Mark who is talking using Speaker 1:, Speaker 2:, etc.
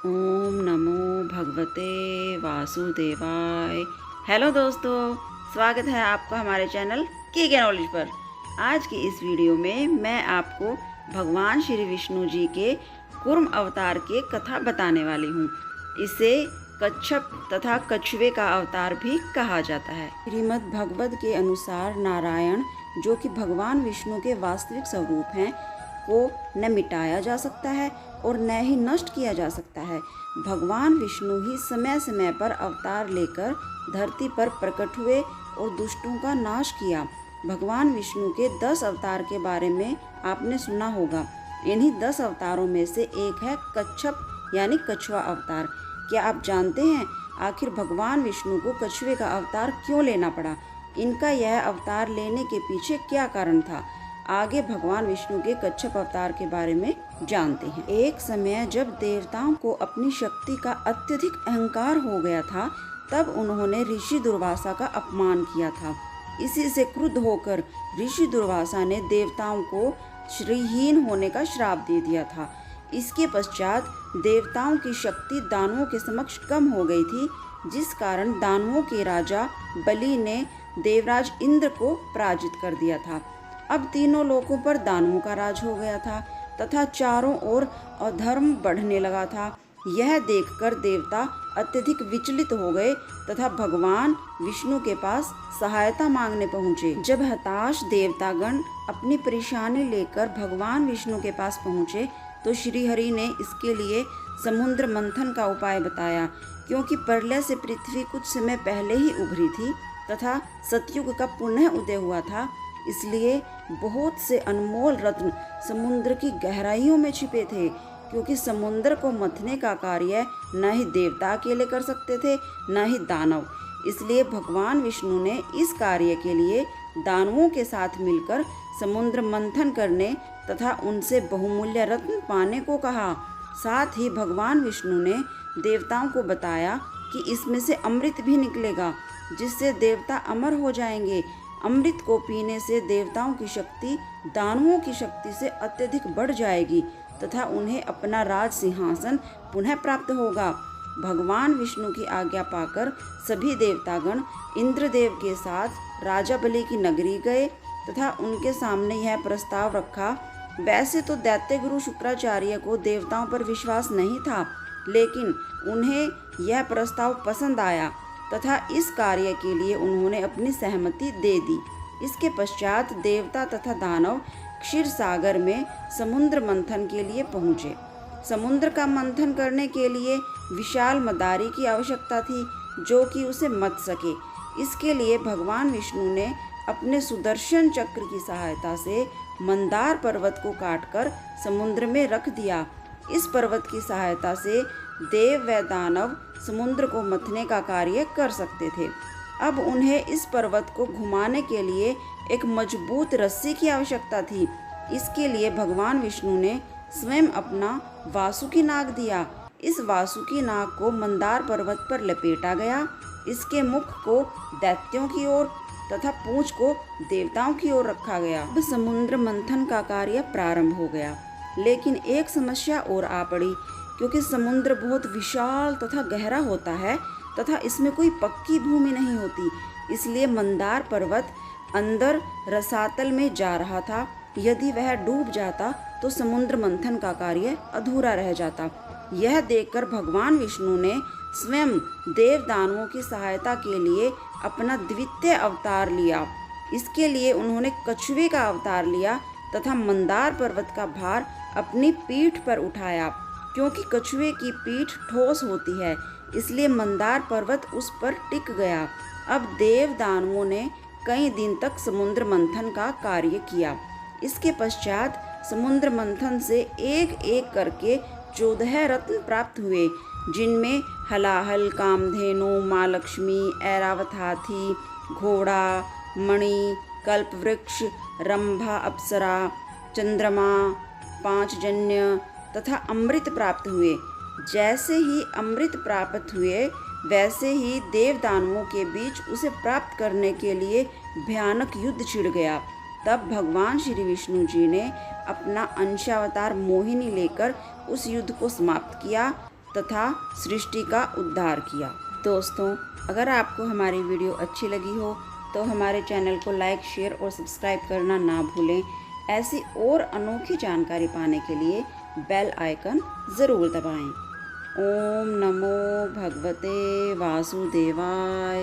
Speaker 1: ओम नमो भगवते वासुदेवाय। हेलो दोस्तों, स्वागत है आपका हमारे चैनल के नॉलेज पर। आज की इस वीडियो में मैं आपको भगवान श्री विष्णु जी के कूर्म अवतार के कथा बताने वाली हूँ। इसे कच्छप तथा कछुए का अवतार भी कहा जाता है। श्रीमद् भगवद के अनुसार नारायण, जो कि भगवान विष्णु के वास्तविक स्वरूप हैं, को न मिटाया जा सकता है और न ही नष्ट किया जा सकता है। भगवान विष्णु ही समय समय पर अवतार लेकर धरती पर प्रकट हुए और दुष्टों का नाश किया। भगवान विष्णु के 10 अवतार के बारे में आपने सुना होगा। इन्हीं 10 अवतारों में से एक है कच्छप यानी कछुआ अवतार। क्या आप जानते हैं आखिर भगवान विष्णु को कछुए का अवतार क्यों लेना पड़ा? इनका यह अवतार लेने के पीछे क्या कारण था? आगे भगवान विष्णु के कच्छप अवतार के बारे में जानते हैं। एक समय जब देवताओं को अपनी शक्ति का अत्यधिक अहंकार हो गया था, तब उन्होंने ऋषि दुर्वासा का अपमान किया था। इसी से क्रुद्ध होकर ऋषि दुर्वासा ने देवताओं को श्रीहीन होने का श्राप दे दिया था। इसके पश्चात देवताओं की शक्ति दानवों के समक्ष कम हो गई थी, जिस कारण दानवों के राजा बलि ने देवराज इंद्र को पराजित कर दिया था। अब तीनों लोकों पर दानवों का राज हो गया था तथा चारों ओर अधर्म बढ़ने लगा था। यह देखकर देवता अत्यधिक विचलित हो गए तथा भगवान विष्णु के पास सहायता मांगने पहुँचे। जब हताश देवतागण अपनी परेशानी लेकर भगवान विष्णु के पास पहुँचे, तो श्री हरि ने इसके लिए समुद्र मंथन का उपाय बताया। क्योंकि प्रलय से पृथ्वी कुछ समय पहले ही उभरी थी तथा सतयुग का पुनः उदय हुआ था, इसलिए बहुत से अनमोल रत्न समुद्र की गहराइयों में छिपे थे। क्योंकि समुद्र को मथने का कार्य न ही देवता अकेले कर सकते थे, न ही दानव। इसलिए भगवान विष्णु ने इस कार्य के लिए दानवों के साथ मिलकर समुद्र मंथन करने तथा उनसे बहुमूल्य रत्न पाने को कहा। साथ ही भगवान विष्णु ने देवताओं को बताया कि इसमें से अमृत भी निकलेगा, जिससे देवता अमर हो जाएंगे। अमृत को पीने से देवताओं की शक्ति दानवों की शक्ति से अत्यधिक बढ़ जाएगी तथा उन्हें अपना राज सिंहासन पुनः प्राप्त होगा। भगवान विष्णु की आज्ञा पाकर सभी देवतागण इंद्रदेव के साथ राजा बलि की नगरी गए तथा उनके सामने यह प्रस्ताव रखा। वैसे तो दैत्य गुरु शुक्राचार्य को देवताओं पर विश्वास नहीं था, लेकिन उन्हें यह प्रस्ताव पसंद आया तथा इस कार्य के लिए उन्होंने अपनी सहमति दे दी। इसके पश्चात देवता तथा दानव क्षीर सागर में समुद्र मंथन के लिए पहुँचे। समुद्र का मंथन करने के लिए विशाल मदारी की आवश्यकता थी, जो कि उसे मथ सके। इसके लिए भगवान विष्णु ने अपने सुदर्शन चक्र की सहायता से मंदार पर्वत को काटकर समुद्र में रख दिया। इस पर्वत की सहायता से देव व दानव समुद्र को मथने का कार्य कर सकते थे। अब उन्हें इस पर्वत को घुमाने के लिए एक मजबूत रस्सी की आवश्यकता थी। इसके लिए भगवान विष्णु ने स्वयं अपना वासुकी नाग दिया। इस वासुकी नाग को मंदार पर्वत पर लपेटा गया। इसके मुख को दैत्यों की ओर तथा पूंछ को देवताओं की ओर रखा गया। अब समुद्र मंथन का कार्य प्रारंभ हो गया, लेकिन एक समस्या और आ पड़ी। क्योंकि समुद्र बहुत विशाल तथा गहरा होता है तथा इसमें कोई पक्की भूमि नहीं होती, इसलिए मंदार पर्वत अंदर रसातल में जा रहा था। यदि वह डूब जाता तो समुद्र मंथन का कार्य अधूरा रह जाता। यह देखकर भगवान विष्णु ने स्वयं देव दानवों की सहायता के लिए अपना द्वितीय अवतार लिया। इसके लिए उन्होंने कछुए का अवतार लिया तथा मंदार पर्वत का भार अपनी पीठ पर उठाया। क्योंकि कछुए की पीठ ठोस होती है, इसलिए मंदार पर्वत उस पर टिक गया। अब देव दानवों ने कई दिन तक समुद्र मंथन का कार्य किया। इसके पश्चात समुद्र मंथन से एक एक करके 14 रत्न प्राप्त हुए, जिनमें हलाहल, कामधेनु, माँ लक्ष्मी, ऐरावत हाथी, घोड़ा, मणि, कल्पवृक्ष, रंभा अप्सरा, चंद्रमा, 5 जन्य तथा अमृत प्राप्त हुए। जैसे ही अमृत प्राप्त हुए, वैसे ही देव दानवों के बीच उसे प्राप्त करने के लिए भयानक युद्ध छिड़ गया। तब भगवान श्री विष्णु जी ने अपना अंशावतार मोहिनी लेकर उस युद्ध को समाप्त किया तथा सृष्टि का उद्धार किया। दोस्तों, अगर आपको हमारी वीडियो अच्छी लगी हो तो हमारे चैनल को लाइक, शेयर और सब्सक्राइब करना ना भूलें। ऐसी और अनोखी जानकारी पाने के लिए बेल आइकन ज़रूर दबाएं। ओम नमो भगवते वासुदेवाय।